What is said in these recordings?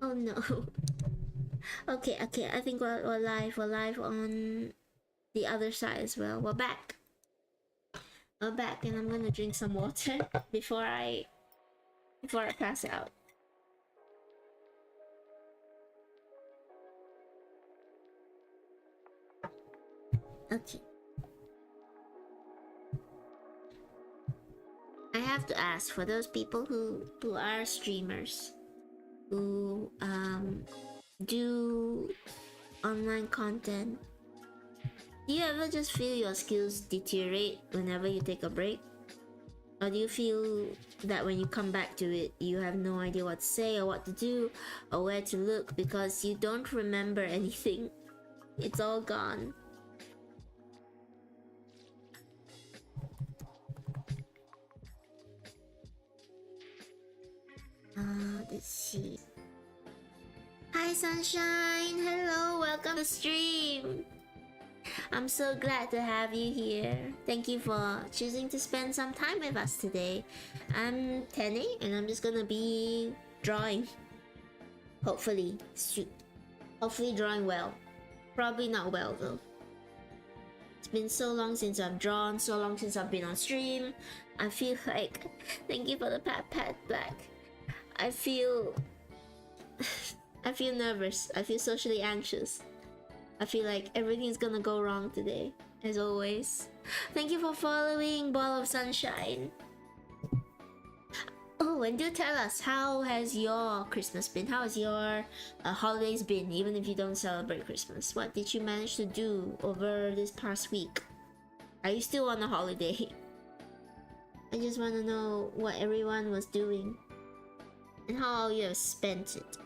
Oh no. Okay, I think we're live. We're live on the other side as well. We're back. We're back, and I'm gonna drink some water before I pass out. Okay. I have to ask, for those people who are streamers, who do online content, do you ever just feel your skills deteriorate whenever you take a break? Or do you feel that when you come back to it, you have no idea what to say or what to do or where to look because you don't remember anything? It's all gone. Let's see. Hi Sunshine! Hello, welcome to the stream! I'm so glad to have you here. Thank you for choosing to spend some time with us today. I'm Tenny and I'm just gonna be drawing. Hopefully. Hopefully drawing well. Probably not well though. It's been so long since I've drawn, so long since I've been on stream. I feel like... Thank you for the pat Black. I feel nervous. I feel socially anxious. I feel like everything's gonna go wrong today, as always. Thank you for following Ball of Sunshine. Oh, and do tell us, how has your Christmas been? How has your holidays been, even if you don't celebrate Christmas? What did you manage to do over this past week? Are you still on a holiday? I just want to know what everyone was doing and how you have spent it.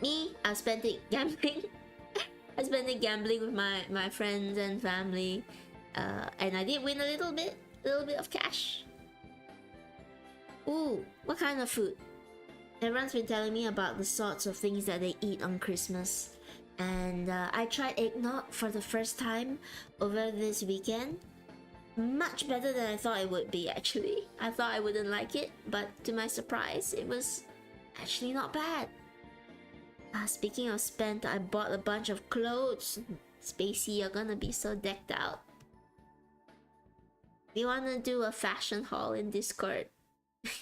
Me, I've spent it gambling. I spent it gambling with my friends and family, and I did win a little bit of cash. Ooh, what kind of food? Everyone's been telling me about the sorts of things that they eat on Christmas, and I tried eggnog for the first time over this weekend. Much better than I thought it would be, actually. I thought I wouldn't like it, but to my surprise, it was actually not bad. Speaking of spent, I bought a bunch of clothes. Spacey, you're gonna be so decked out. If you wanna do a fashion haul in Discord,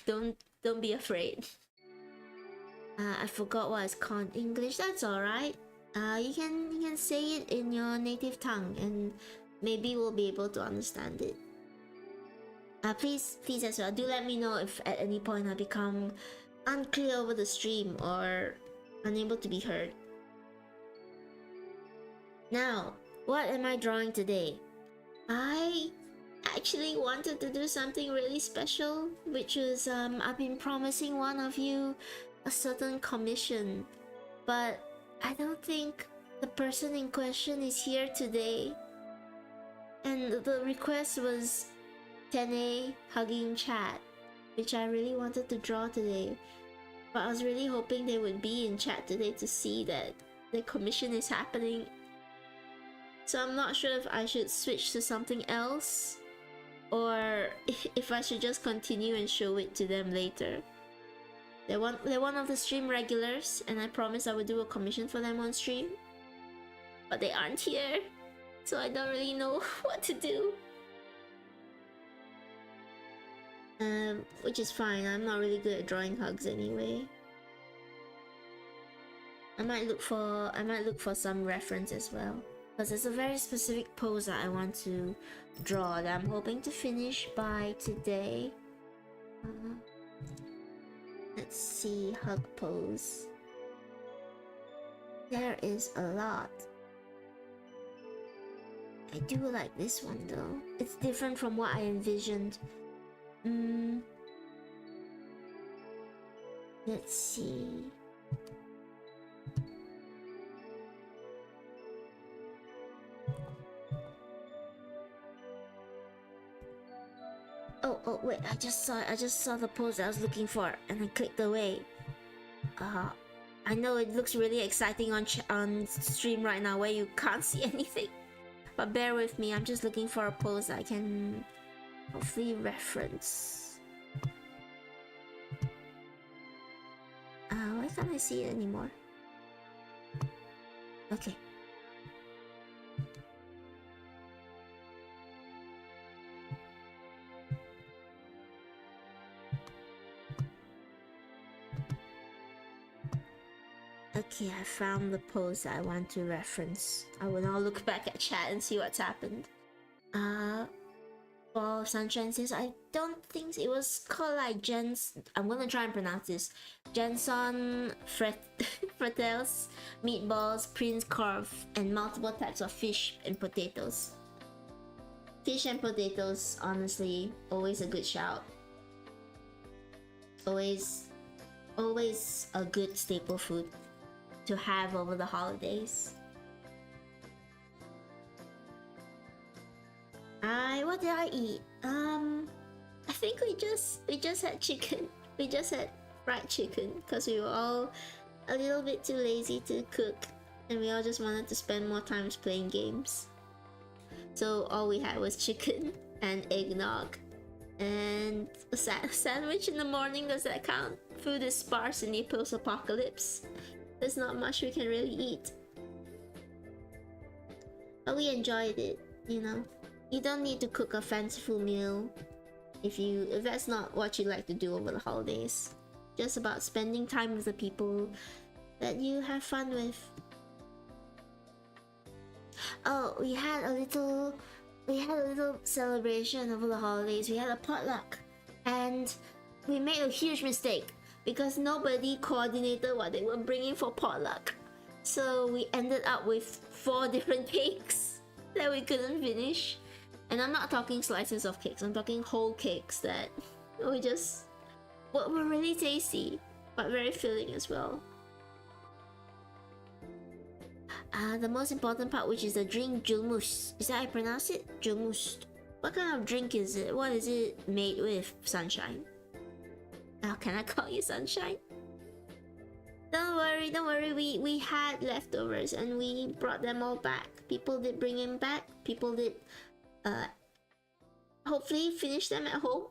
don't be afraid. I forgot what it's called in English. That's alright. You can say it in your native tongue, and maybe we'll be able to understand it. Please as well, do let me know if at any point I become unclear over the stream or unable to be heard. Now, what am I drawing today? I actually wanted to do something really special, which is I've been promising one of you a certain commission, but I don't think the person in question is here today. And the request was Tene hugging chat, which I really wanted to draw today. But I was really hoping they would be in chat today to see that the commission is happening. So I'm not sure if I should switch to something else, or if I should just continue and show it to them later. They're one of the stream regulars, and I promised I would do a commission for them on stream. But they aren't here, so I don't really know what to do. Which is fine. I'm not really good at drawing hugs anyway. I might look for some reference as well, because there's a very specific pose that I want to draw that I'm hoping to finish by today. Let's see, hug pose. There is a lot. I do like this one though. It's different from what I envisioned. Let's see. Oh wait, I just saw the pose I was looking for and I clicked away. I know it looks really exciting on stream right now where you can't see anything. But bear with me, I'm just looking for a pose I can hopefully reference. Where Why can't I see it anymore? Okay. Okay, I found the post I want to reference. I will now look back at chat and see what's happened. Well, Sunshine says, I don't think it was called like I'm gonna try and pronounce this. Jenson Fretels, meatballs, Prince Carve, and multiple types of fish and potatoes. Fish and potatoes, honestly, always a good shout. Always a good staple food to have over the holidays. What did I eat? I think we just had chicken. We just had fried chicken because we were all a little bit too lazy to cook, and we all just wanted to spend more time playing games. So all we had was chicken and eggnog and a sandwich in the morning. Does that count? Food is sparse in the post-apocalypse. There's not much we can really eat, but we enjoyed it, you know. You don't need to cook a fanciful meal if that's not what you like to do over the holidays. Just about spending time with the people that you have fun with. Oh, we had a little celebration over the holidays. We had a potluck, and we made a huge mistake because nobody coordinated what they were bringing for potluck. So we ended up with 4 different cakes that we couldn't finish. And I'm not talking slices of cakes, I'm talking whole cakes that were really tasty, but very filling as well. The most important part, which is the drink, julmus. Is that how I pronounce it? Julmus. What kind of drink is it? What is it made with, Sunshine? Oh, can I call you Sunshine? Don't worry, we had leftovers and we brought them all back. People did bring them back. People did hopefully finish them at home.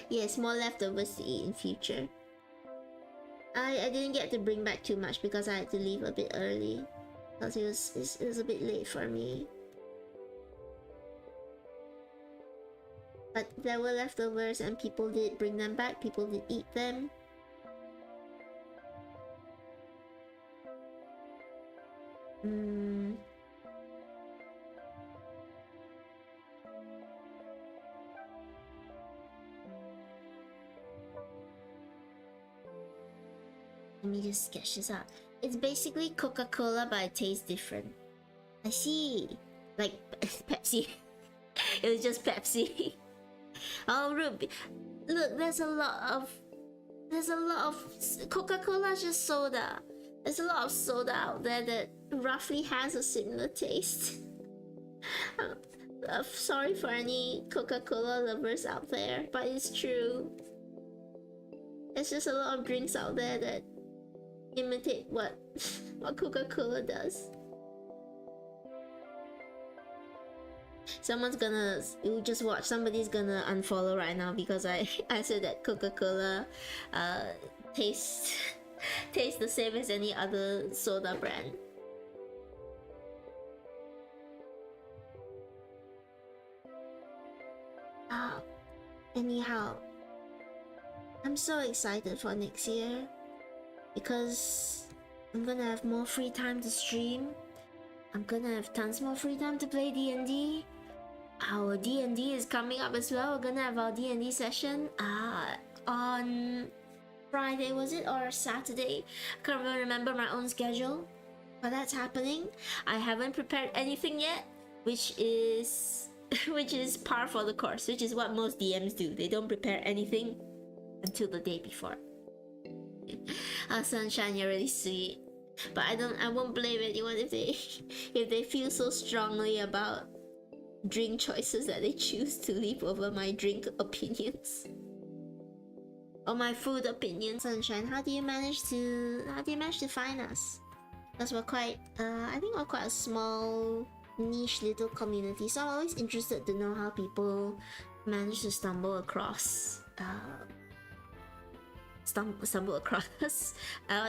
Yes, more leftovers to eat in future. I didn't get to bring back too much because I had to leave a bit early, because it was a bit late for me. But there were leftovers and people did bring them back, people did eat them. Let me just sketch this out. It's basically Coca-Cola, but it tastes different. I see. Like Pepsi. It was just Pepsi. Oh, Ruby. Look, there's a lot of Coca-Cola is just soda. There's a lot of soda out there that roughly has a similar taste. Sorry for any Coca-Cola lovers out there, but it's true. There's just a lot of drinks out there that imitate what Coca-Cola does. Somebody's gonna unfollow right now because I said that Coca-Cola tastes the same as any other soda brand. Anyhow, I'm so excited for next year because I'm gonna have more free time to stream. I'm gonna have tons more free time to play D&D. Our D&D is coming up as well. We're gonna have our D&D session on Friday, was it, or Saturday? I can't really remember my own schedule, but that's happening. I haven't prepared anything yet, which is par for the course, which is what most DMs do. They don't prepare anything until the day before. Sunshine, you're really sweet, but I won't blame anyone if they feel so strongly about drink choices that they choose to leave over my drink opinions or my food opinions. Sunshine, how do you manage to find us? Because we're quite I think we're quite a small niche little community, so I'm always interested to know how people manage to stumble across stumble across.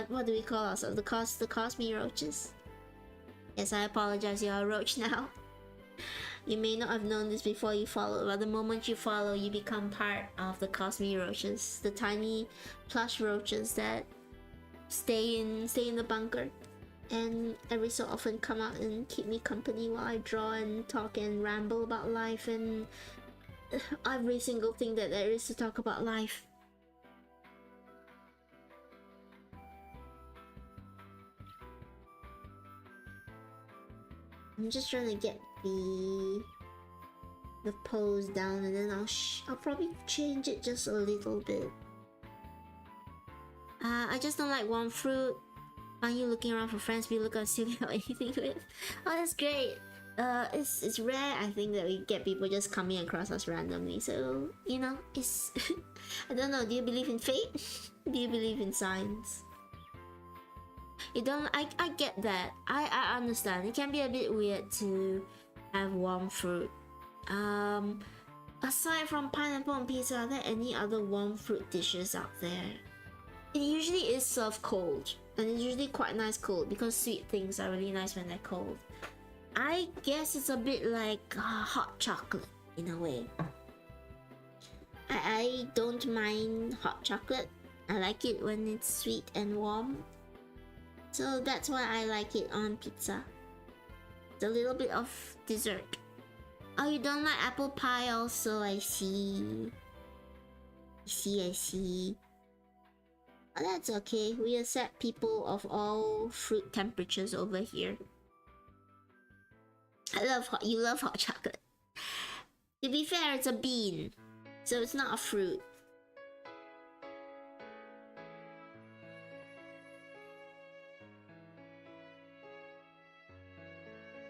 What do we call ourselves? The Cosme Roaches. Yes, I apologize, you're a roach now. You may not have known this before you followed, but the moment you follow, you become part of the Cosme Roaches, the tiny plush roaches that stay in the bunker, and every so often come out and keep me company while I draw and talk and ramble about life and every single thing that there is to talk about life. I'm just trying to get the pose down, and then I'll probably change it just a little bit. I just don't like warm fruit. Find you looking around for friends we look silly or anything with. Oh, that's great. It's rare, I think, that we get people just coming across us randomly. So, you know, it's I don't know. Do you believe in fate? Do you believe in signs? You don't. I get that. I understand. It can be a bit weird to have warm fruit. Aside from pineapple and pizza, are there any other warm fruit dishes out there? It usually is served cold, and it's usually quite nice cold because sweet things are really nice when they're cold. I guess it's a bit like hot chocolate in a way. I don't mind hot chocolate. I like it when it's sweet and warm. So that's why I like it on pizza. It's a little bit of dessert. Oh, you don't like apple pie also? I see. I see. Oh, that's okay. We accept people of all fruit temperatures over here. You love hot chocolate. To be fair, it's a bean, so it's not a fruit.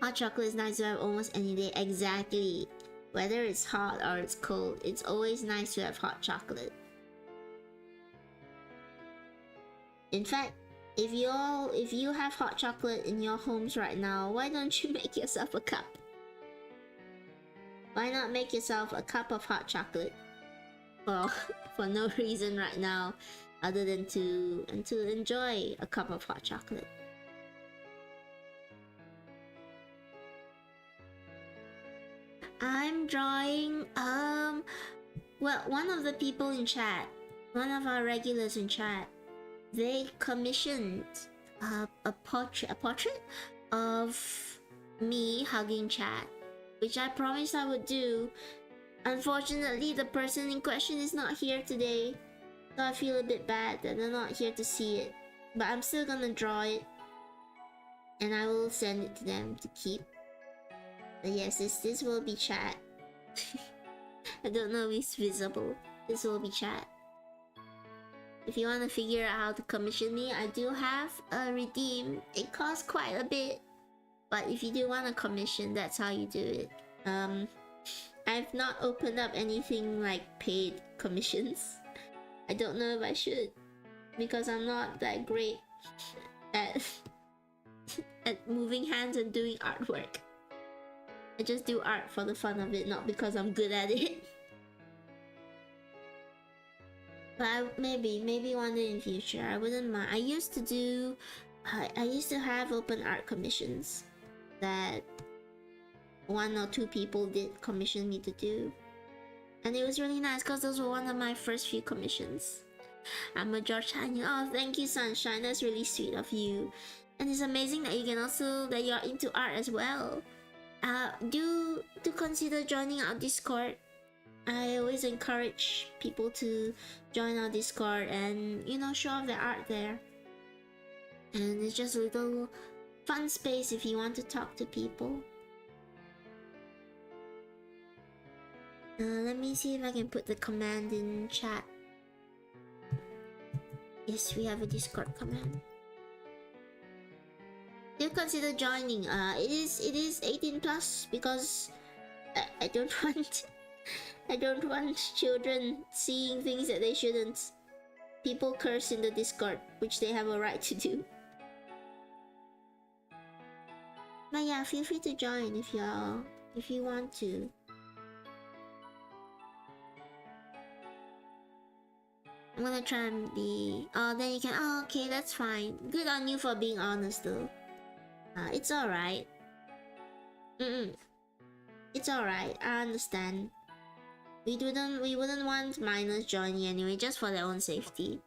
Hot chocolate is nice to have almost any day. Exactly. Whether it's hot or it's cold, it's always nice to have hot chocolate. In fact, if you have hot chocolate in your homes right now, why don't you make yourself a cup? Why not make yourself a cup of hot chocolate? Well, for no reason right now other than to enjoy a cup of hot chocolate. I'm drawing well, one of the people in chat, one of our regulars in chat, they commissioned a portrait of me hugging chat, which I promised I would do. Unfortunately, the person in question is not here today, so I feel a bit bad that they're not here to see it. But I'm still gonna draw it, and I will send it to them to keep. But yes, this will be chat. I don't know if it's visible. This will be chat. If you want to figure out how to commission me, I do have a redeem. It costs quite a bit, but if you do want a commission, that's how you do it. I've not opened up anything like paid commissions. I don't know if I should, because I'm not that great at moving hands and doing artwork. I just do art for the fun of it, not because I'm good at it. But maybe one day in future, I wouldn't mind. I used to have open art commissions that one or two people did commission me to do, and it was really nice because those were one of my first few commissions. I'm a George Hanyu. Oh, thank you, Sunshine. That's really sweet of you, and it's amazing that that you're into art as well. Do consider joining our Discord. I always encourage people to join our Discord and, you know, show off their art there. And it's just a little fun space if you want to talk to people. Let me see if I can put the command in chat. Yes, we have a Discord command. Do consider joining. It is 18 plus because I don't want children seeing things that they shouldn't. People curse in the Discord, which they have a right to do. But yeah, feel free to join if you want to. I'm gonna try and be. Oh, then you can. Oh, okay, that's fine. Good on you for being honest, though. It's alright. It's alright. I understand. We wouldn't want minors joining anyway, just for their own safety.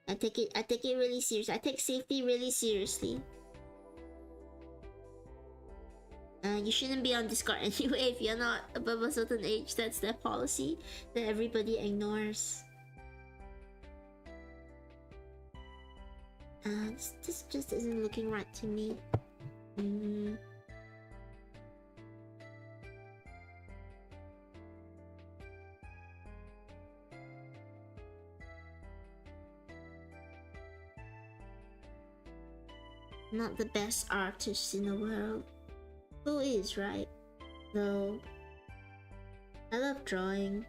I take it really serious. I take safety really seriously. You shouldn't be on Discord anyway if you're not above a certain age. That's their policy that everybody ignores. This just isn't looking right to me. Not the best artist in the world. Who is, right? Though, I love drawing.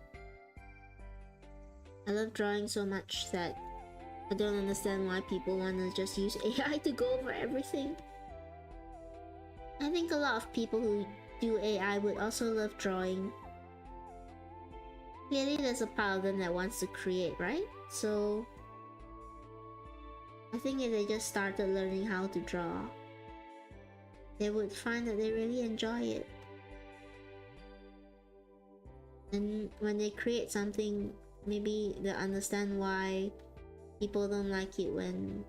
I love drawing so much that I don't understand why people want to just use AI to go over everything. I think a lot of people who do AI would also love drawing. Clearly there's a part of them that wants to create, right? So I think if they just started learning how to draw, they would find that they really enjoy it. And when they create something, maybe they'll understand why people don't like it when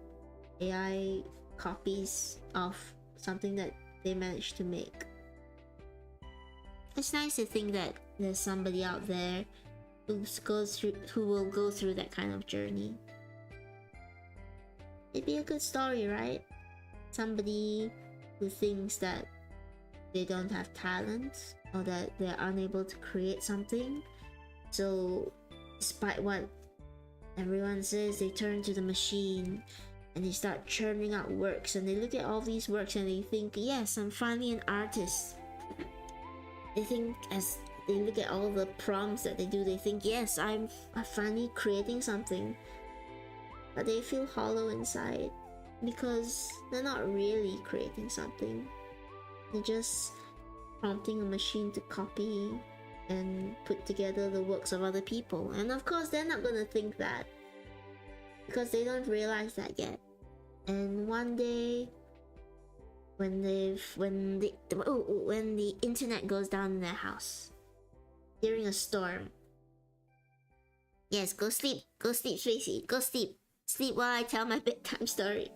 AI copies of something that they managed to make. It's nice to think that there's somebody out there who will go through that kind of journey. It'd be a good story, right? Somebody who thinks that they don't have talent or that they're unable to create something, so despite what everyone says, they turn to the machine and they start churning out works, and they look at all these works and they think, yes, I'm finally an artist. They think, as they look at all the prompts that they do, they think, yes, I'm finally creating something. But they feel hollow inside because they're not really creating something. They're just prompting a machine to copy and put together the works of other people. And of course, they're not gonna think that because they don't realize that yet. And one day, when the internet goes down in their house during a storm. Yes, go sleep, Tracy, go sleep. Sleep while I tell my bedtime story.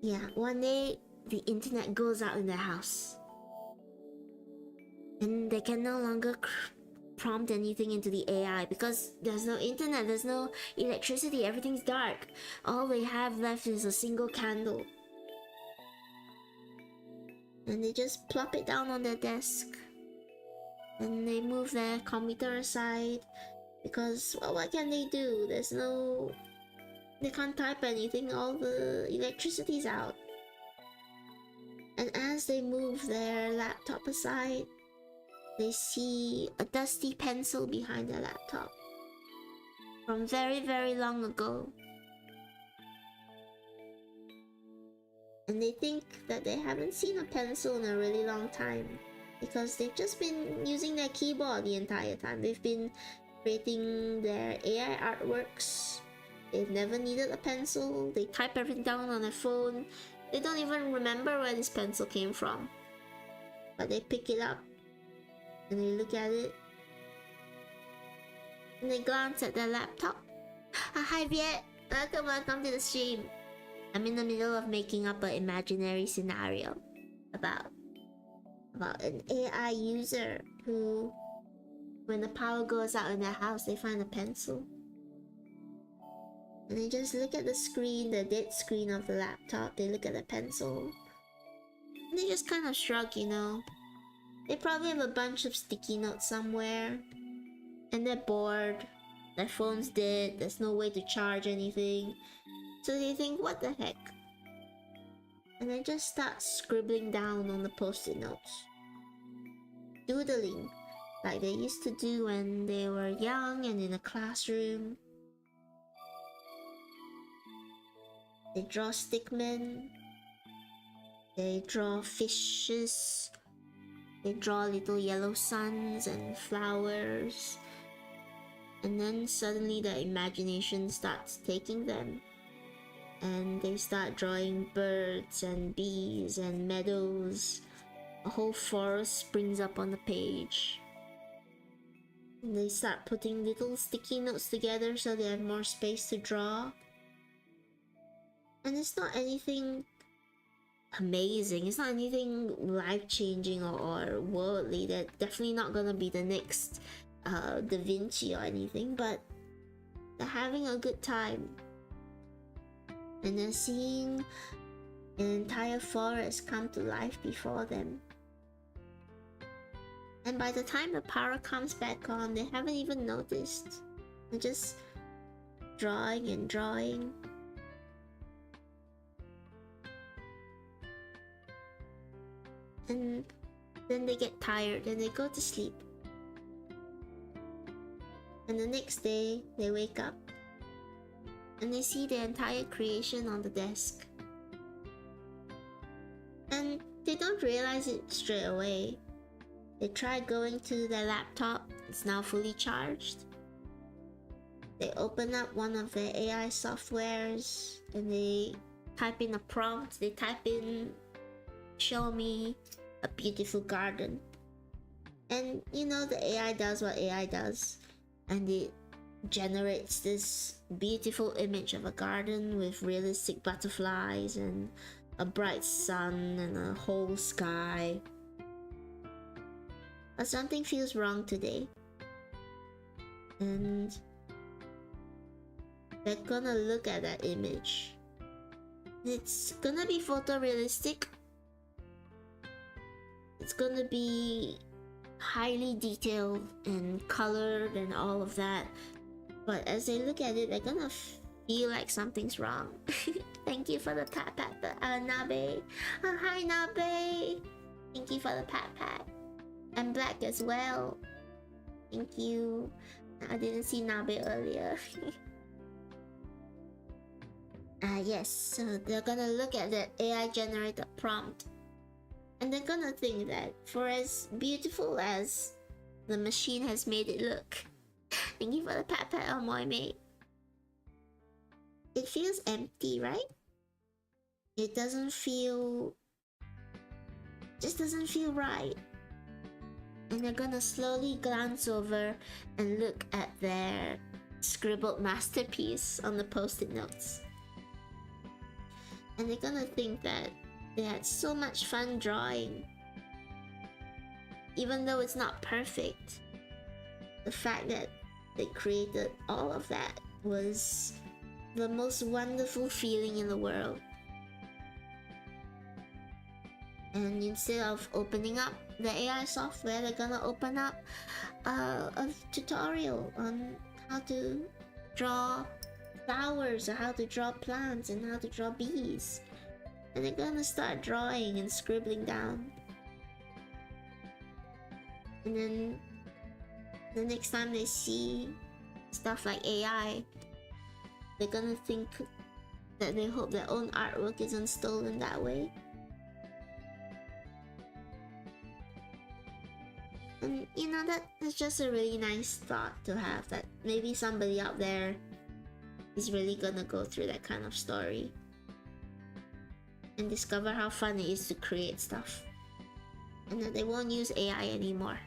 Yeah, one day the internet goes out in their house. And they can no longer prompt anything into the AI because there's no internet, there's no electricity, everything's dark. All they have left is a single candle. And they just plop it down on their desk. And they move their computer aside because, well, what can they do? They can't type anything, all the electricity's out. And as they move their laptop aside, they see a dusty pencil behind their laptop from very, very long ago. And they think that they haven't seen a pencil in a really long time because they've just been using their keyboard the entire time. They've been creating their AI artworks. They've never needed a pencil. They type everything down on their phone. They don't even remember where this pencil came from. But they pick it up and they look at it and they glance at their laptop. Hi Viet! Welcome to the stream. I'm in the middle of making up an imaginary scenario about an AI user who, when the power goes out in their house, they find a pencil. And they just look at the screen, the dead screen of the laptop, they look at the pencil. And they just kind of shrug, you know. They probably have a bunch of sticky notes somewhere. And they're bored. Their phone's dead, there's no way to charge anything. So they think, what the heck? And they just start scribbling down on the post-it notes. Doodling, like they used to do when they were young and in a classroom. They draw stickmen. They draw fishes. They draw little yellow suns and flowers. And then suddenly the imagination starts taking them, and they start drawing birds and bees and meadows. A whole forest springs up on the page. And they start putting little sticky notes together so they have more space to draw. And it's not anything amazing, it's not anything life-changing or worldly. They're definitely not gonna be the next Da Vinci or anything, but they're having a good time. And they're seeing an entire forest come to life before them. And by the time the power comes back on, they haven't even noticed. They're just drawing and drawing. And then they get tired and they go to sleep. And the next day, they wake up and they see the entire creation on the desk. And they don't realize it straight away. They try going to their laptop, it's now fully charged. They open up one of their AI softwares and they type in a prompt. They type in, "Show me a beautiful garden." And you know, the AI does what AI does, and it generates this beautiful image of a garden with realistic butterflies and a bright sun and a whole sky. But something feels wrong today, and they're gonna look at that image. It's gonna be photorealistic. It's gonna be highly detailed and colored and all of that. But as they look at it, they're gonna feel like something's wrong. Thank you for the pat pat, Nabe. Oh, hi Nabe. Thank you for the pat pat. I'm black as well. Thank you. I didn't see Nabe earlier. Yes, so they're gonna look at that AI generated prompt, and they're gonna think that for as beautiful as the machine has made it look, thank you for the pat pat on my mate, it feels empty, right? It doesn't feel, just doesn't feel right. And they're gonna slowly glance over and look at their scribbled masterpiece on the post-it notes. And they're gonna think that they had so much fun drawing. Even though it's not perfect, the fact that they created all of that was the most wonderful feeling in the world. And instead of opening up the AI software, they're gonna open up a tutorial on how to draw flowers, or how to draw plants, and how to draw bees. And they're gonna start drawing and scribbling down. And then the next time they see stuff like AI, they're gonna think that they hope their own artwork isn't stolen that way. And you know, that's just a really nice thought to have, that maybe somebody out there is really gonna go through that kind of story and discover how fun it is to create stuff, and that they won't use AI anymore.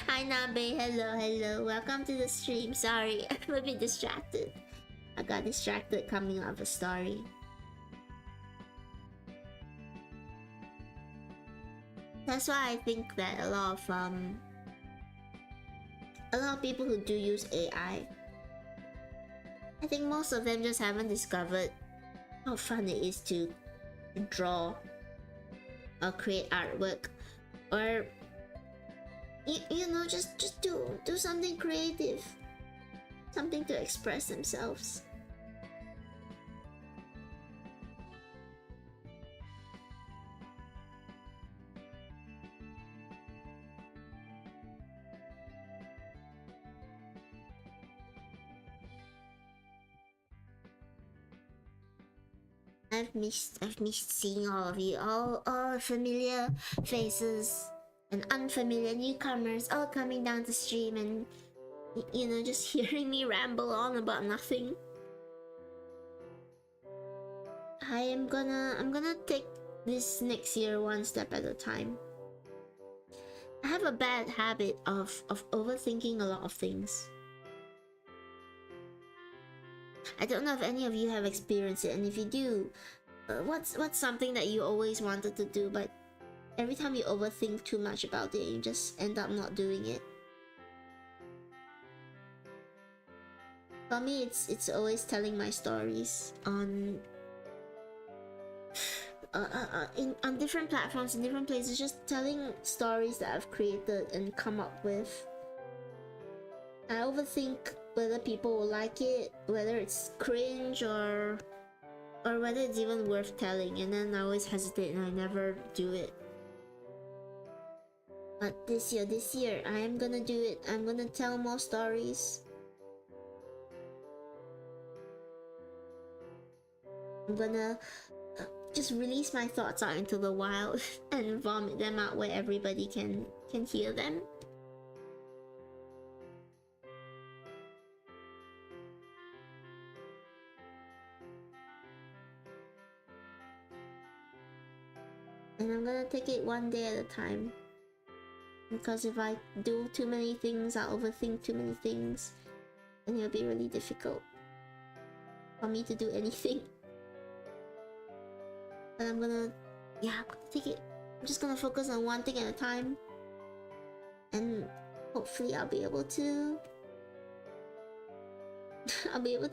Hi Nabe, hello, welcome to the stream. Sorry, I'm a bit distracted. I got distracted coming out of a story. That's why I think that a lot of people who do use AI, I think most of them just haven't discovered how fun it is to draw or create artwork, or you know, just do something creative, something to express themselves. I've missed seeing all of you, all familiar faces and unfamiliar newcomers all coming down to stream and you know, just hearing me ramble on about nothing. I'm gonna take this next year one step at a time. I have a bad habit of overthinking a lot of things. I don't know if any of you have experienced it, and if you do, what's something that you always wanted to do, but every time you overthink too much about it, you just end up not doing it? For me, it's always telling my stories on on different platforms, in different places, just telling stories that I've created and come up with. I overthink whether people will like it, whether it's cringe or whether it's even worth telling, and then I always hesitate and I never do it. But this year, I am gonna do it. I'm gonna tell more stories. I'm gonna just release my thoughts out into the wild and vomit them out where everybody can hear them. And I'm gonna take it one day at a time. Because if I do too many things, I'll overthink too many things, and it'll be really difficult for me to do anything. But I'm gonna take it. I'm just gonna focus on one thing at a time, and hopefully I'll be able to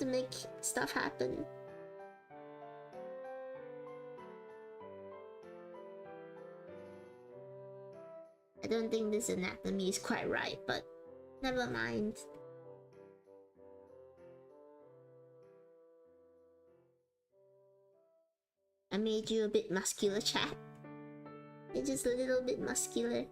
make stuff happen. I don't think this anatomy is quite right, but never mind. I made you a bit muscular, chat. You're just a little bit muscular.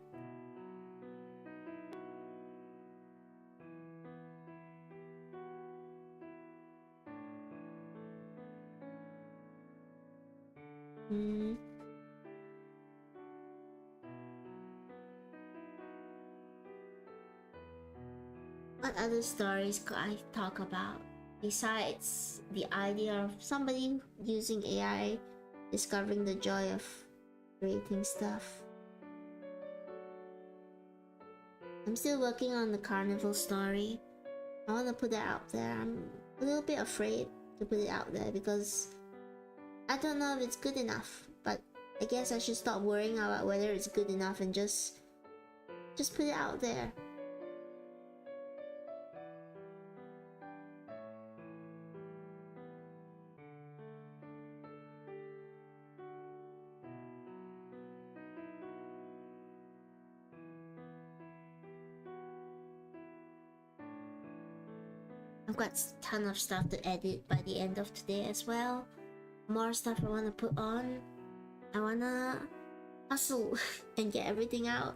What other stories could I talk about besides the idea of somebody using AI discovering the joy of creating stuff? I'm still working on the carnival story. I want to put that out there. I'm a little bit afraid to put it out there because I don't know if it's good enough, but I guess I should stop worrying about whether it's good enough and just put it out there. I've got a ton of stuff to edit by the end of today as well. More stuff I want to put on. I want to hustle and get everything out.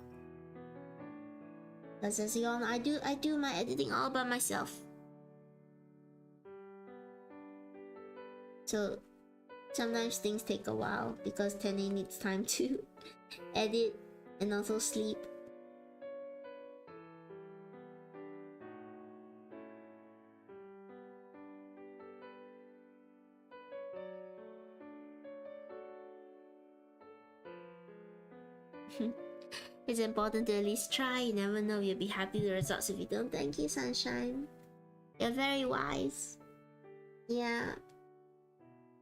Because as you all know, I do my editing all by myself. So sometimes things take a while because Tenny needs time to edit and also sleep. It's important to at least try. You never know, you'll be happy with the results if you don't. Thank you, Sunshine. You're very wise. Yeah.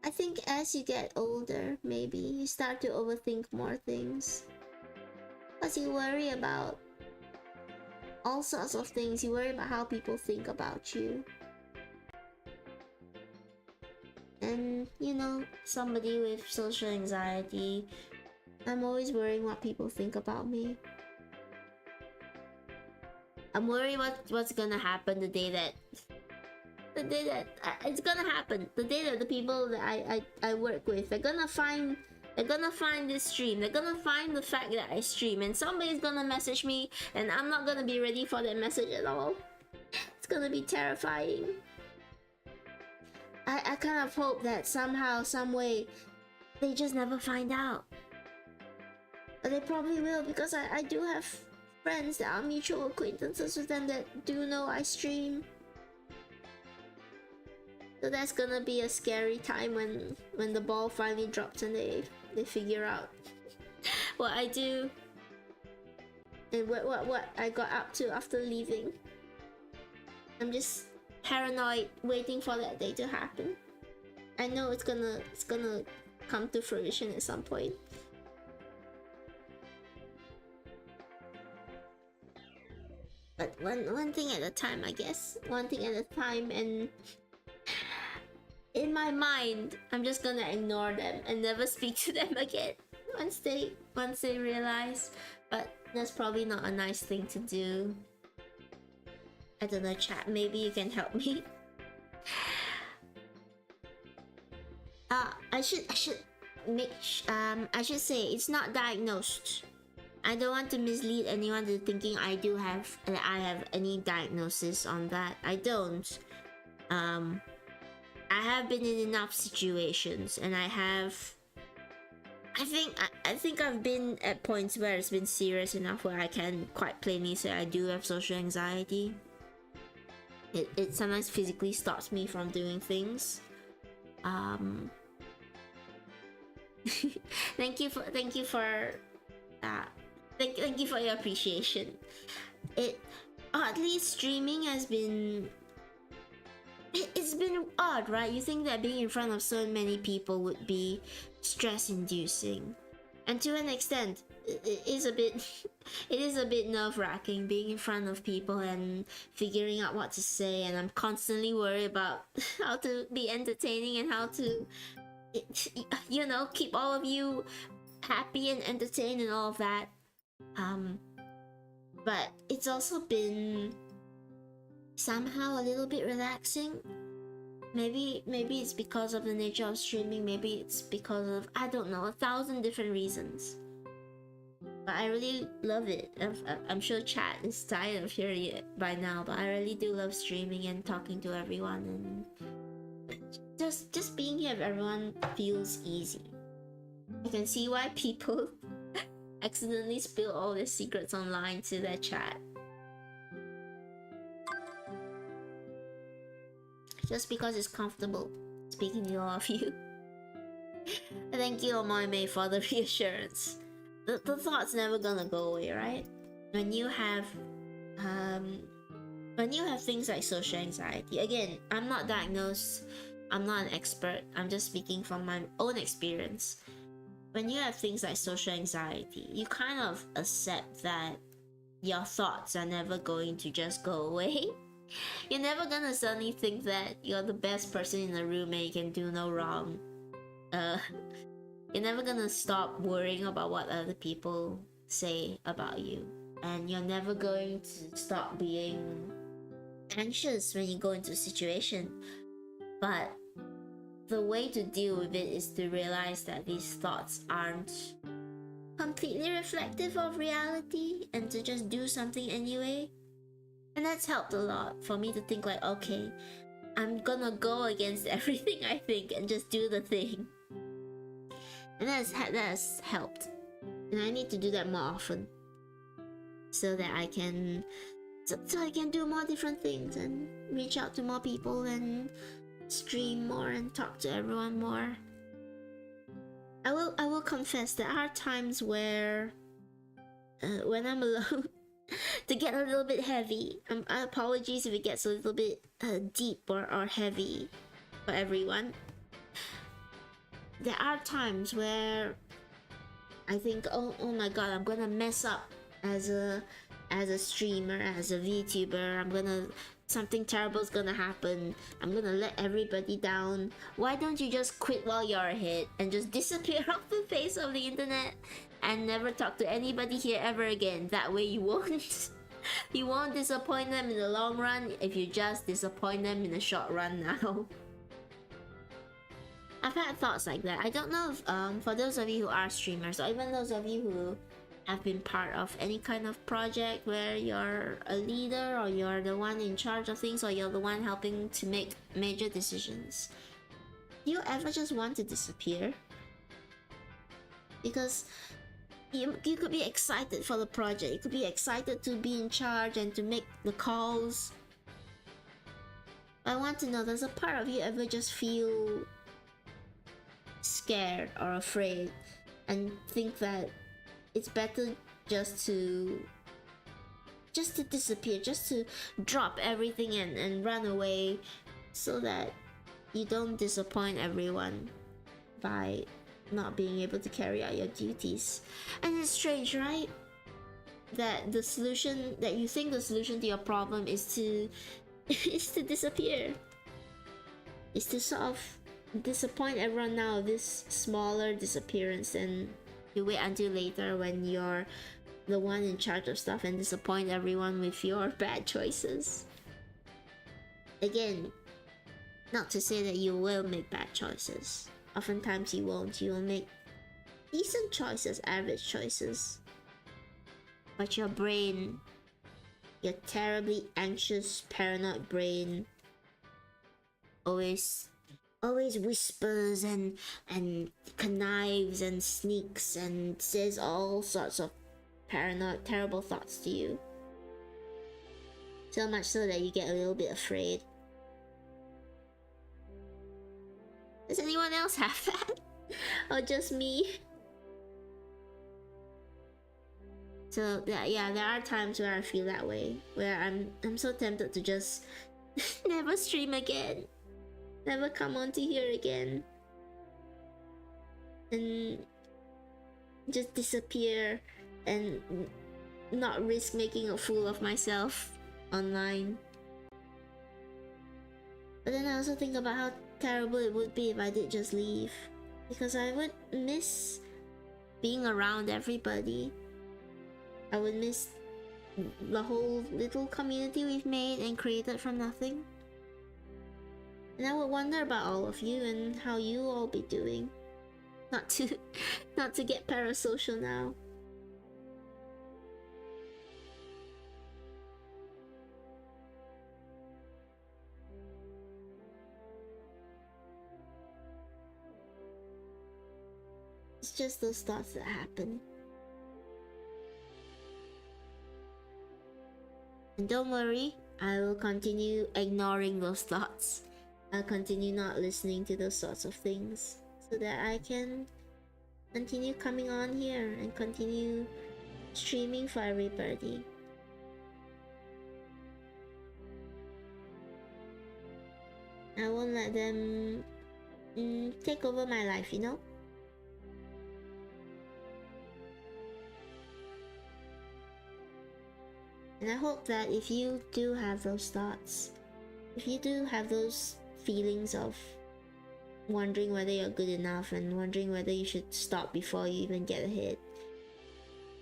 I think as you get older, maybe you start to overthink more things. Because you worry about all sorts of things. You worry about how people think about you. And, you know, somebody with social anxiety, I'm always worrying what people think about me. I'm worried what's gonna happen the day that it's gonna happen. The day that the people that I work with, they're gonna find this stream. They're gonna find the fact that I stream, and somebody's gonna message me, and I'm not gonna be ready for that message at all. It's gonna be terrifying. I kind of hope that somehow, some way, they just never find out. But they probably will, because I do have friends that are mutual acquaintances with them that do know I stream. So that's gonna be a scary time when the ball finally drops and they figure out what I do and what I got up to after leaving. I'm just paranoid, waiting for that day to happen. I know it's gonna come to fruition at some point. But one thing at a time, I guess. One thing at a time, and in my mind, I'm just gonna ignore them and never speak to them again once they realize. But that's probably not a nice thing to do. I don't know, chat. Maybe you can help me. I should say it's not diagnosed. I don't want to mislead anyone to thinking I have any diagnosis on that. I don't. I have been in enough situations, and I think I've been at points where it's been serious enough where I can quite plainly say I do have social anxiety. It sometimes physically stops me from doing things. Thank you for your appreciation. Oddly, streaming has been it's been odd, right? You think that being in front of so many people would be stress inducing, and to an extent it is a bit nerve-wracking being in front of people and figuring out what to say, and I'm constantly worried about how to be entertaining and how to keep all of you happy and entertained and all of that. But it's also been somehow a little bit relaxing. Maybe it's because of the nature of streaming, maybe it's because of, I don't know, 1,000 different reasons. But I really love it. I'm sure chat is tired of hearing it by now, but I really do love streaming and talking to everyone, and just being here with everyone feels easy. I can see why people accidentally spill all their secrets online to their chat. Just because it's comfortable speaking to all of you. Thank you, Omoime, for the reassurance. The thought's never gonna go away, right? When you have things like social anxiety, again, I'm not diagnosed, I'm not an expert, I'm just speaking from my own experience. When you have things like social anxiety, you kind of accept that your thoughts are never going to just go away. You're never gonna suddenly think that you're the best person in the room and you can do no wrong. You're never gonna stop worrying about what other people say about you. And you're never going to stop being anxious when you go into a situation. But the way to deal with it is to realize that these thoughts aren't completely reflective of reality, and to just do something anyway. And that's helped a lot for me to think like, okay, I'm gonna go against everything I think and just do the thing. And that's helped. And I need to do that more often, so that I can do more different things and reach out to more people and stream more and talk to everyone more. I will confess there are times where when I'm alone to get a little bit heavy. Apologies if it gets a little bit deep or heavy for everyone. There are times where I think, oh my god, I'm gonna mess up as a streamer, as a VTuber. Something terrible is gonna happen. I'm gonna let everybody down. Why don't you just quit while you're ahead and just disappear off the face of the internet and never talk to anybody here ever again? That way you won't disappoint them in the long run if you just disappoint them in the short run now. I've had thoughts like that. I don't know if for those of you who are streamers, or even those of you who have been part of any kind of project where you're a leader, or you're the one in charge of things, or you're the one helping to make major decisions, do you ever just want to disappear? Because you could be excited for the project. You could be excited to be in charge and to make the calls. I want to know, does a part of you ever just feel scared or afraid and think that it's better just to disappear, just to drop everything and run away so that you don't disappoint everyone by not being able to carry out your duties? And it's strange, right? That the solution, that you think the solution to your problem is to is to disappear, is to sort of disappoint everyone now, this smaller disappearance, and you wait until later when you're the one in charge of stuff and disappoint everyone with your bad choices. Again, not to say that you will make bad choices. Oftentimes you won't. You will make decent choices, average choices. But your brain, your terribly anxious, paranoid brain, always whispers and connives and sneaks and says all sorts of paranoid, terrible thoughts to you. So much so that you get a little bit afraid. Does anyone else have that? Or just me? So yeah, there are times where I feel that way, where I'm so tempted to just never stream again, never come onto here again, and just disappear and not risk making a fool of myself online. But then I also think about how terrible it would be if I did just leave, because I would miss being around everybody. I would miss the whole little community we've made and created from nothing. And I would wonder about all of you and how you all be doing. Not to get parasocial now. It's just those thoughts that happen. And don't worry, I will continue ignoring those thoughts. I'll continue not listening to those sorts of things so that I can continue coming on here and continue streaming for everybody. I won't let them take over my life, you know? And I hope that if you do have those thoughts, if you do have those feelings of wondering whether you're good enough and wondering whether you should stop before you even get ahead,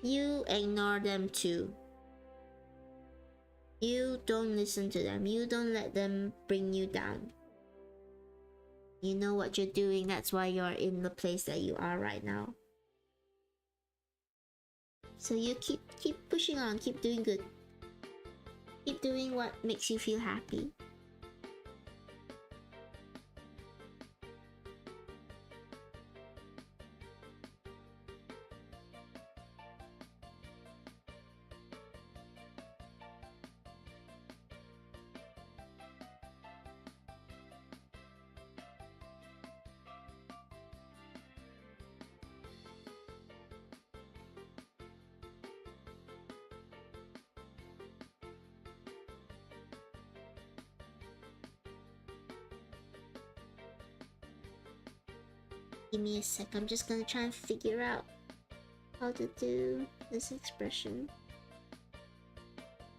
you ignore them too. You don't listen to them. You don't let them bring you down. You know what you're doing. That's why you're in the place that you are right now. So you keep pushing on. Keep doing good. Keep doing what makes you feel happy. Give me a sec, I'm just gonna try and figure out how to do this expression.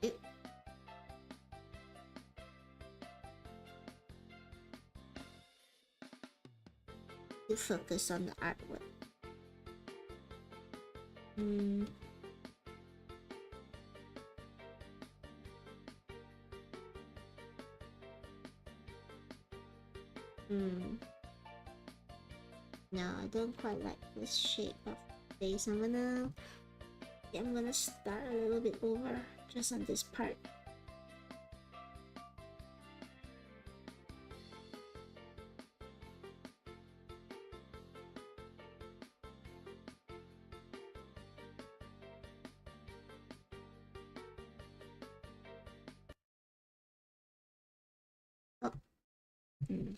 To focus on the artwork. No, I don't quite like this shape of face. I'm gonna start a little bit over just on this part.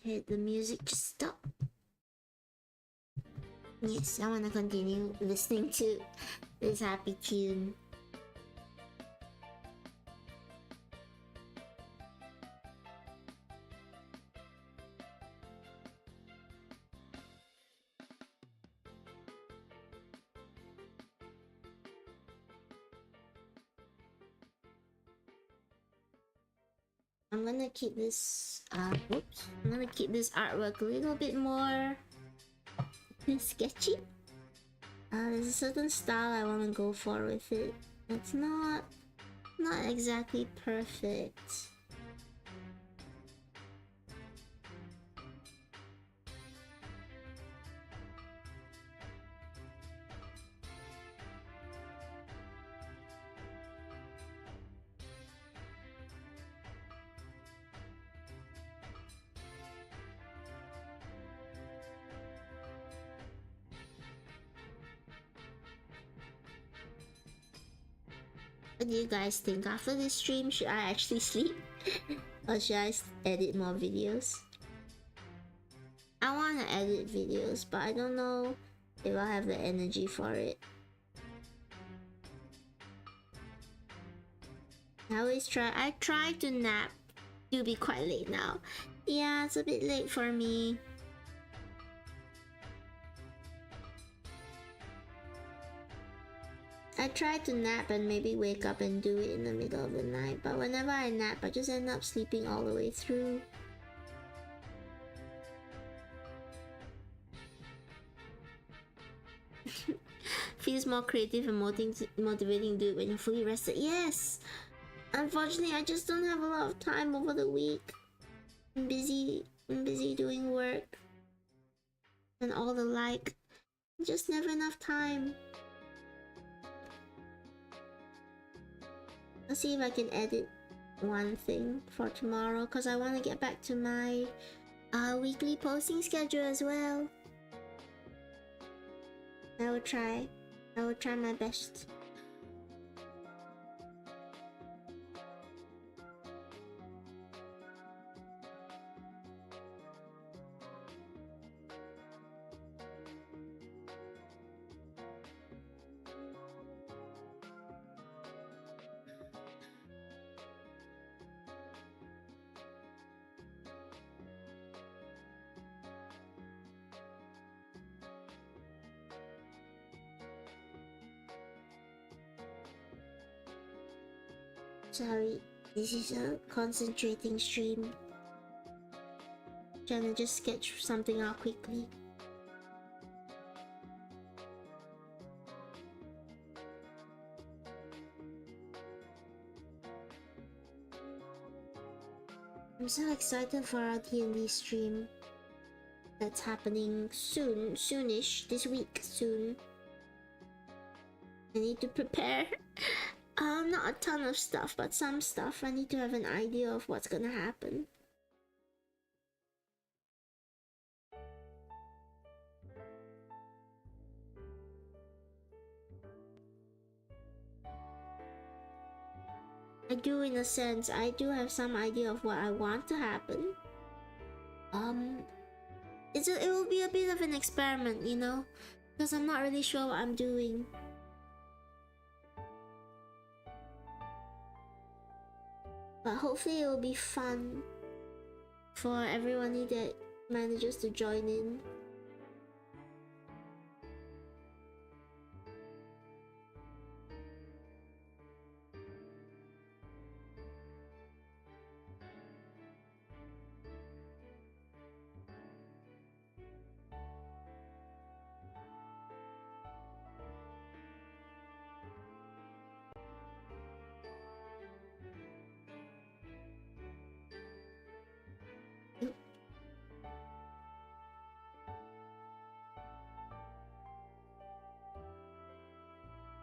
Hit the music, just stop. Yes, I want to continue listening to this happy tune. I'm gonna keep this oops. I'm gonna keep this artwork a little bit more sketchy. There's a certain style I want to go for with it. It's not exactly perfect. What do you guys think? After this stream, should I actually sleep? Or should I edit more videos? I want to edit videos, but I don't know if I have the energy for it. I try to nap. It'll be quite late now. Yeah, it's a bit late for me. I try to nap and maybe wake up and do it in the middle of the night, but whenever I nap, I just end up sleeping all the way through. Feels more creative and motivating to do it when you're fully rested. Yes! Unfortunately, I just don't have a lot of time over the week. I'm busy doing work and all the like. Just never enough time. I'll see if I can edit one thing for tomorrow, because I want to get back to my weekly posting schedule as well. I will try my best. Sorry, this is a concentrating stream. Trying to just sketch something out quickly. I'm so excited for our D&D stream. That's happening soonish, this week, soon. I need to prepare. Not a ton of stuff, but some stuff. I need to have an idea of what's gonna happen. I do, in a sense. I do have some idea of what I want to happen. It will be a bit of an experiment, you know, because I'm not really sure what I'm doing. But hopefully it will be fun for everyone that manages to join in.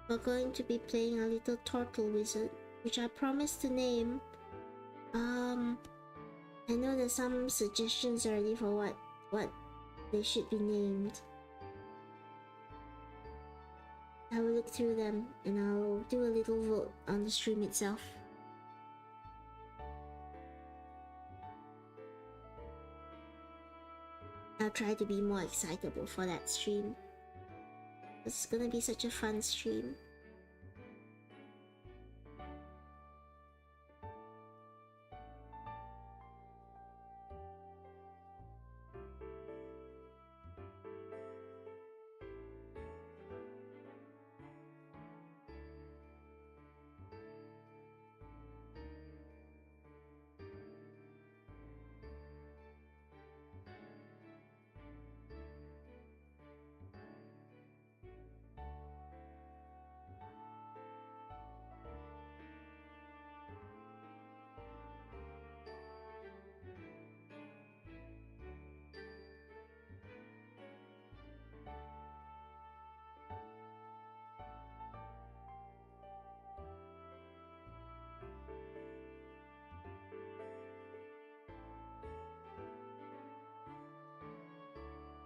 We're going to be playing a little turtle wizard, which I promised to name. I know there's some suggestions already for what they should be named. I will look through them and I'll do a little vote on the stream itself. I'll try to be more excitable for that stream. It's gonna be such a fun stream.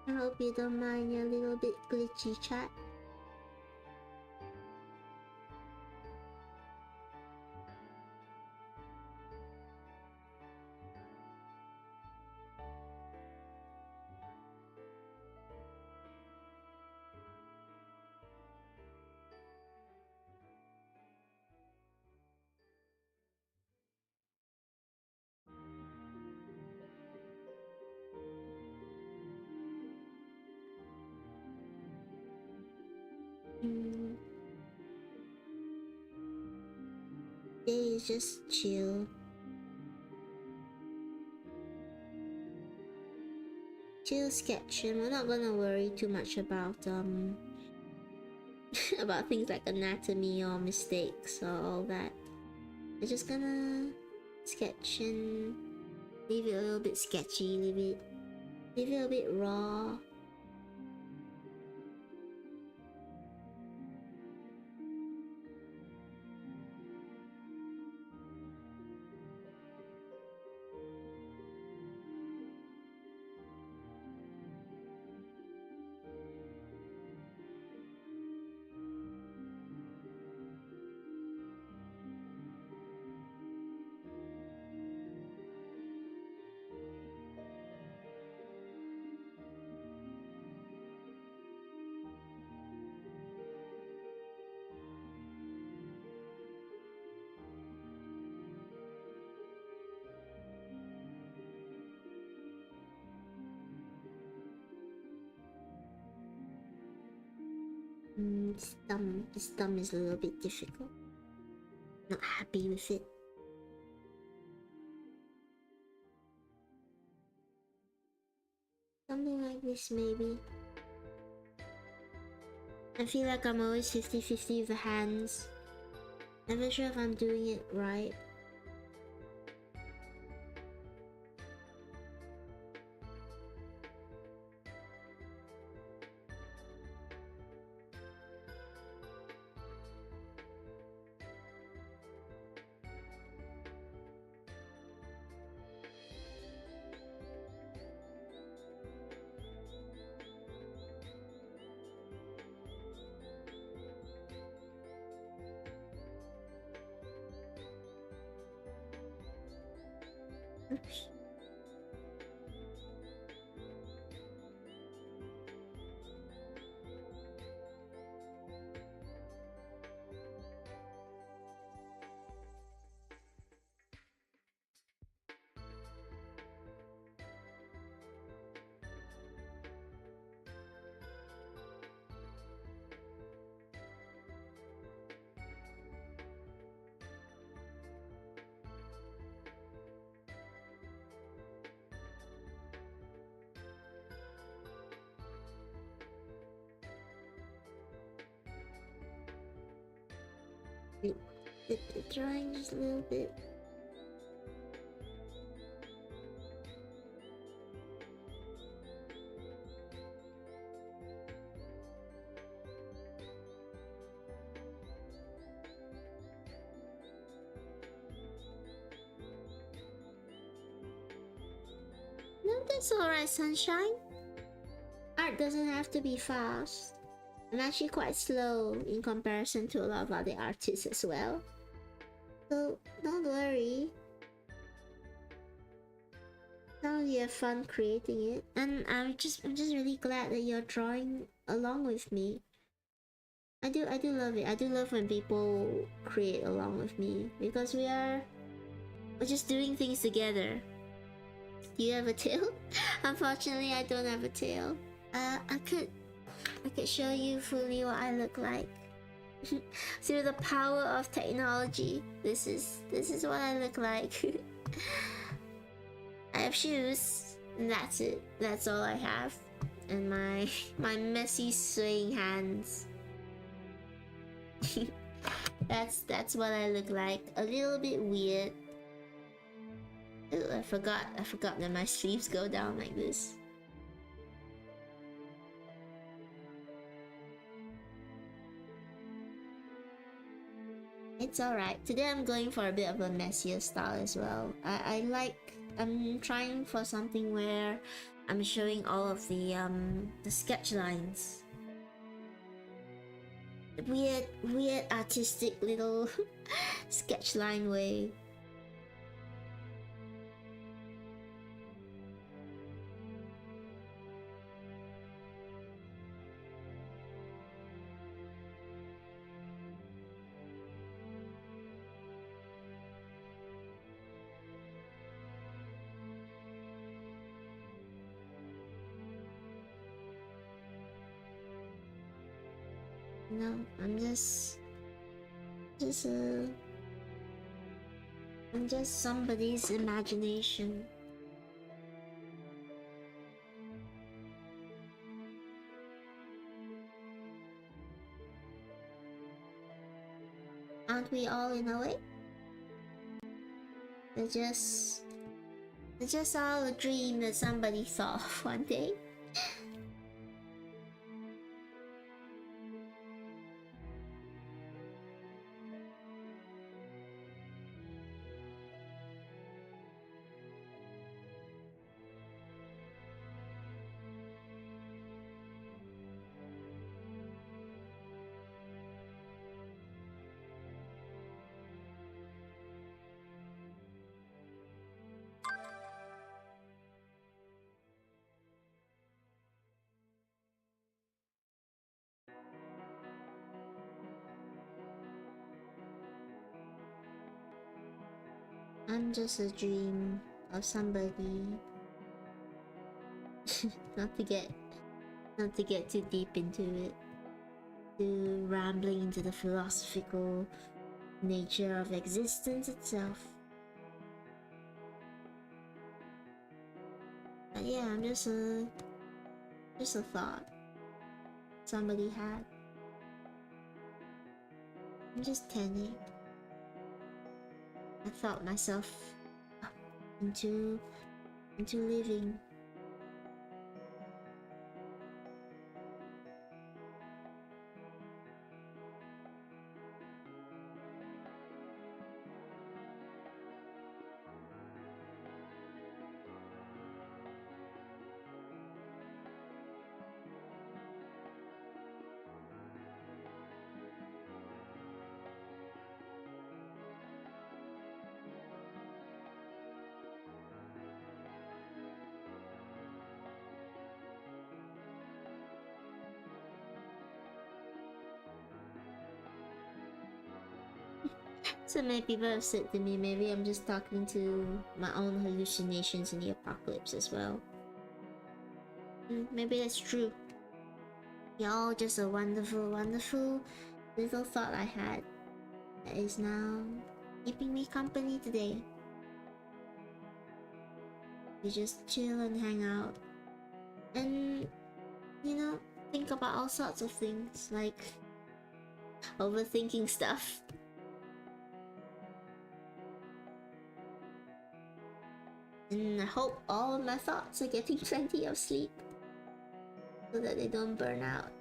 I hope you don't mind your little bit glitchy chat. Today is just chill. Chill sketch, and we're not gonna worry too much about about things like anatomy or mistakes or all that. We're just gonna sketch and leave it a little bit sketchy, leave it a bit raw. This thumb is a little bit difficult. Not happy with it. Something like this, maybe. I feel like I'm always 50-50 with the hands. Never sure if I'm doing it right. Oops. The drawing just a little bit. No, that's alright, sunshine. Art doesn't have to be fast. I'm actually quite slow in comparison to a lot of other artists as well. So don't worry. Now you have fun creating it, and I'm just really glad that you're drawing along with me. I do love it. I do love when people create along with me because we're just doing things together. Do you have a tail? Unfortunately, I don't have a tail. I could show you fully what I look like. Through the power of technology, this is what I look like. I have shoes, and that's it. That's all I have. And my messy swaying hands. That's what I look like. A little bit weird. Ooh, I forgot that my sleeves go down like this. It's alright. Today I'm going for a bit of a messier style as well. I'm trying for something where I'm showing all of the sketch lines. Weird artistic little sketch line way. No, just uh I'm just somebody's imagination. Aren't we all in a way? They're just all a dream that somebody thought of one day. I'm just a dream of somebody. not to get too deep into it. To rambling into the philosophical nature of existence itself. But yeah, I'm just a thought somebody had. I'm just tending. I thought myself up into living. So many people have said to me, maybe I'm just talking to my own hallucinations in the apocalypse as well. Maybe that's true. Y'all just a wonderful, wonderful little thought I had that is now keeping me company today. We just chill and hang out and, think about all sorts of things like overthinking stuff. And I hope all of my thoughts are getting plenty of sleep so that they don't burn out.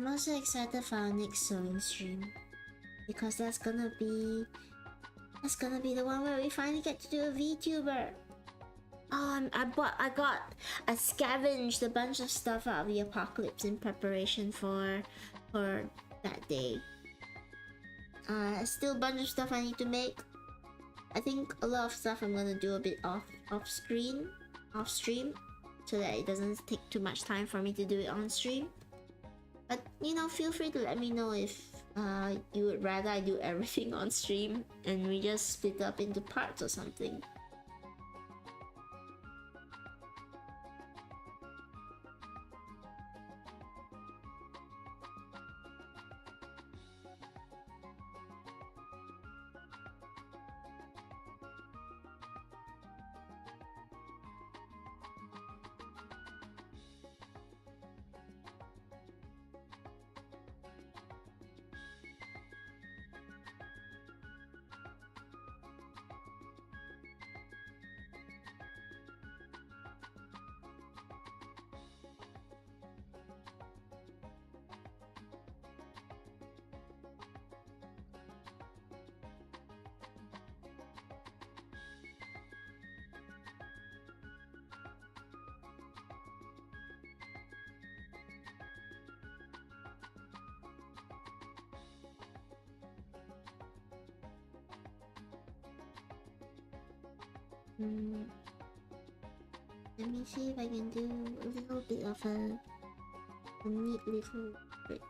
I'm also excited for our next sewing stream because that's gonna be the one where we finally get to do a VTuber. I scavenged a bunch of stuff out of the apocalypse in preparation for that day. Still a bunch of stuff I need to make. I think a lot of stuff I'm gonna do a bit off stream, so that it doesn't take too much time for me to do it on stream. But you know, feel free to let me know if you would rather I do everything on stream and we just split up into parts or something. Let me see if I can do a little bit of a neat little trick.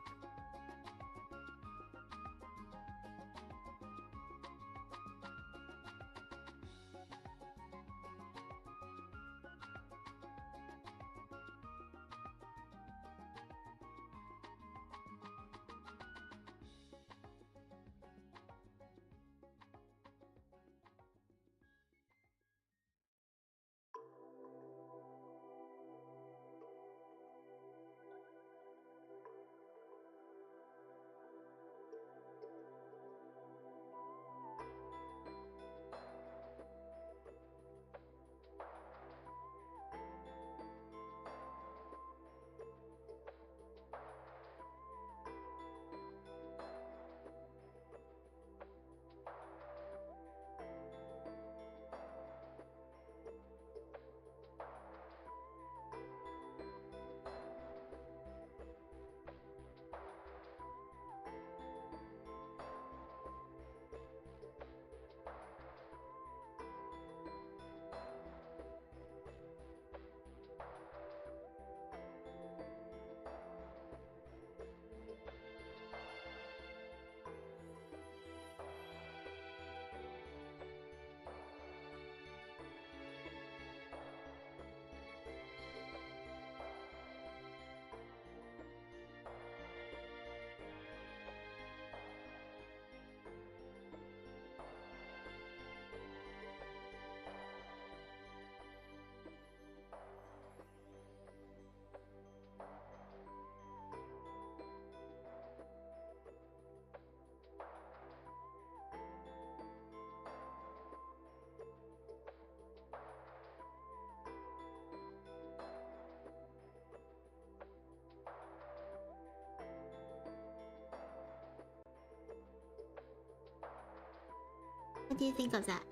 What do you think of that?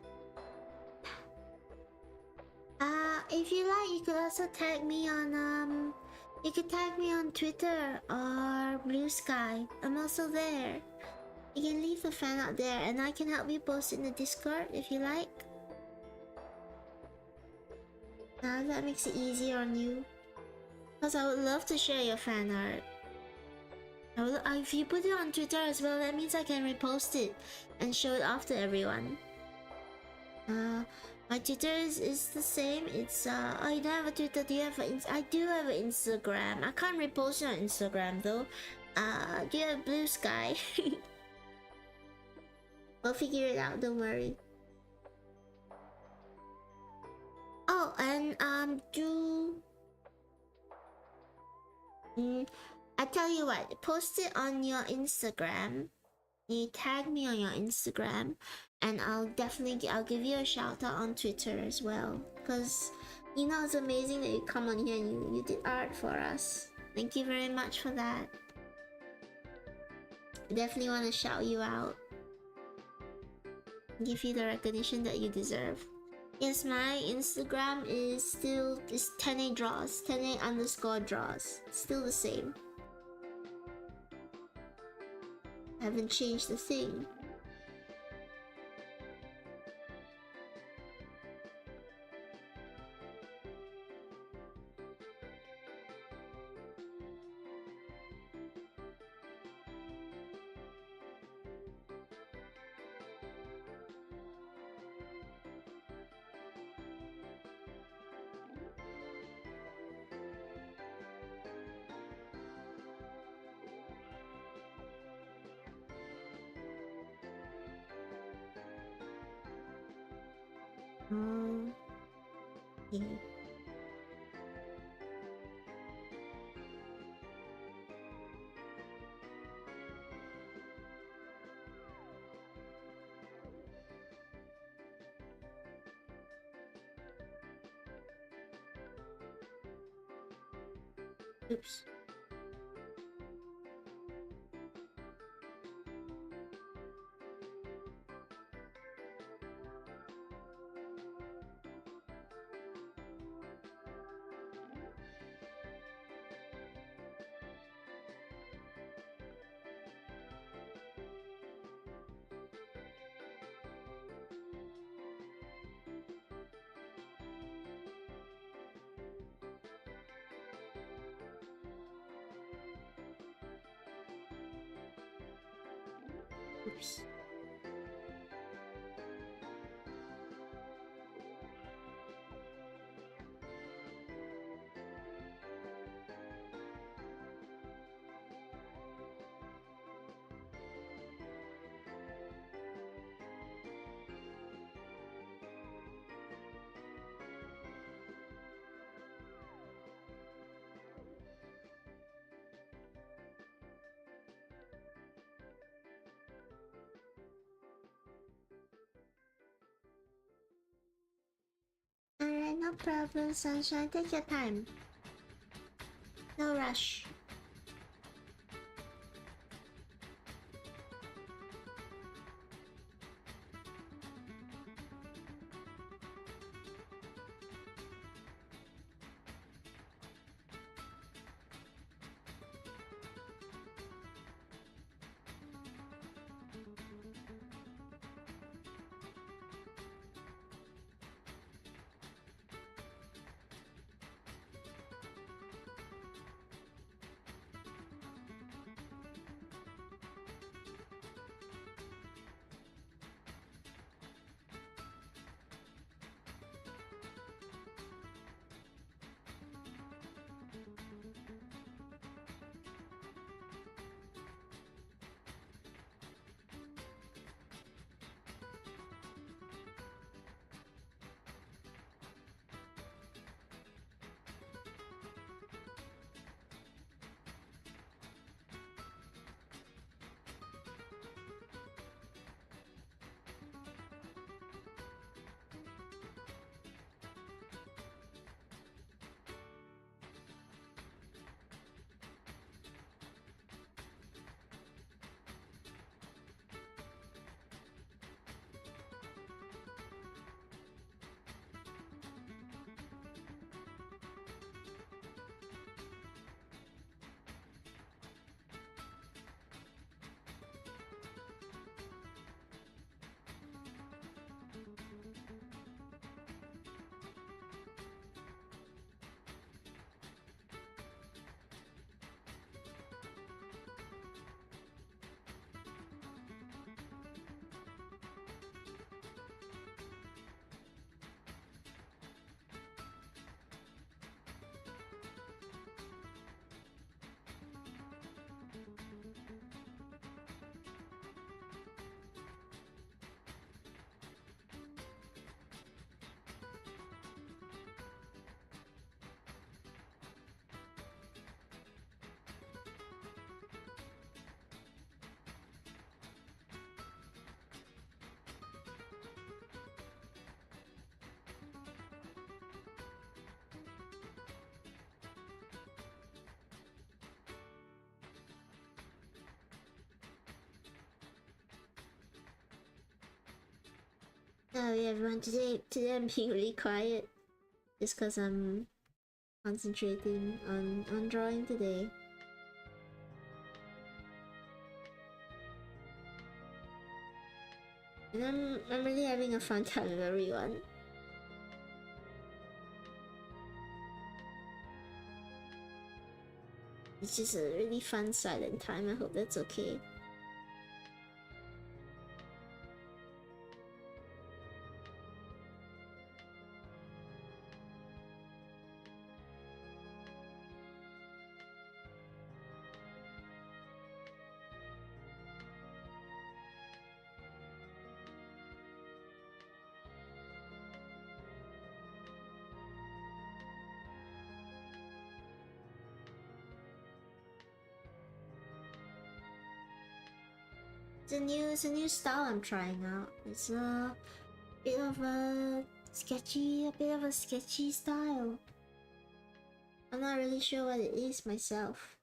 If you like, you could also tag me on you could tag me on Twitter or Blue Sky. I'm also there. You can leave a fan out there and I can help you post in the Discord if you like. That makes it easier on you. Because I would love to share your fan art. If you put it on Twitter as well, that means I can repost it and show it off to everyone. My Twitter is the same. It's oh, you don't have a Twitter? Do you have I do have an Instagram. I can't repost it on Instagram though. Do you have Blue Sky? We'll figure it out, don't worry. Oh, and I tell you what, post it on your Instagram. You tag me on your Instagram, and I'll give you a shout out on Twitter as well. Cause you know it's amazing that you come on here and you did art for us. Thank you very much for that. definitely want to shout you out. Give you the recognition that you deserve. Yes, my Instagram is still 10A draws, 10A underscore draws. Still the same. I haven't changed the thing. Okay. Oops. Oops. Alright, no problem, sunshine. Take your time. No rush. Oh yeah, everyone. Today I'm being really quiet, just cause I'm concentrating on drawing today. And I'm really having a fun time with everyone. It's just a really fun silent time. I hope that's okay. It's a new style I'm trying out. It's a bit of a sketchy style. I'm not really sure what it is myself.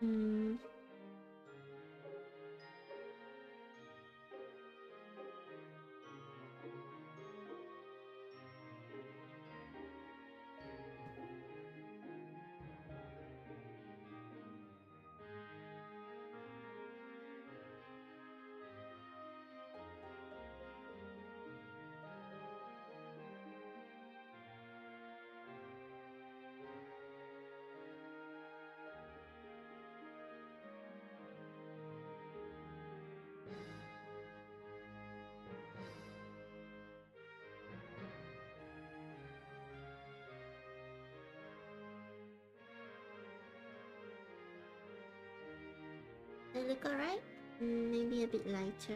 Hmm. They look alright? Maybe a bit lighter.